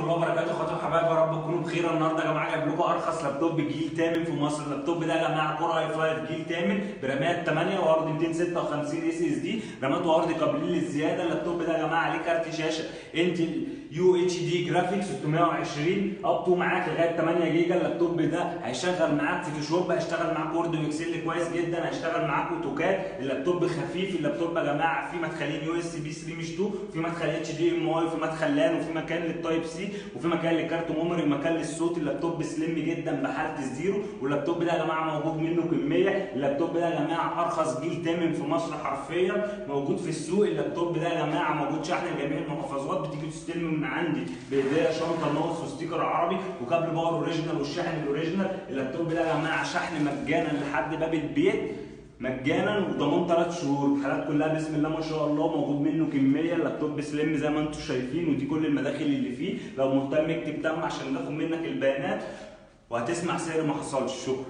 الله وبركاته. اخواتي وحبايبي، يا رب تكونوا بخير. النهارده يا جماعه جايب لكم ارخص لابتوب جيل تامن في مصر. اللابتوب ده يا جماعه كور اي 5 جيل تامن برامات 8 وعرض 256 اس اس دي، رامات وعرض قابلين للزياده. اللابتوب ده يا جماعه عليه كارت شاشه انتل يو اتش دي جرافيكس 620 اب تو معاك لغايه 8 جيجا. اللابتوب ده هيشغل معاك فوتوشوب، هيشتغل معاك وورد واكسل كويس جدا، هيشتغل معاك اوتوكاد. اللابتوب خفيف. اللابتوب يا جماعه فيه مدخلين يو اس بي 3 مش 2، وفي مدخل اتش دي ام اي، وفي مدخل لان، وفي مكان للتايب سي، وفي مكان للكارت ميموري، ومكان للصوت. اللابتوب سليم جدا بحاله الزيرو. واللابتوب ده يا جماعه موجود منه كميه. اللابتوب ده يا جماعه ارخص جيل تامن في مصر حرفيا موجود في السوق. اللابتوب ده يا جماعه موجود شحن لجميع المحافظات، بتيجي تستلمه من عندي بهديه شنطه ناقص وستيكر عربي وكابل باور اوريجينال والشاحن الاوريجينال. اللابتوب ده يا جماعه شحن مجانا لحد باب البيت مجانا وضمان 3 شهور. الحالات كلها بسم الله ما شاء الله موجود منه كميه. اللابتوب سليم زي ما انتم شايفين، ودي كل المداخل اللي فيه. لو مهتم اكتب تم عشان ناخد منك البيانات وهتسمع سعر ما حصلش. شكرا.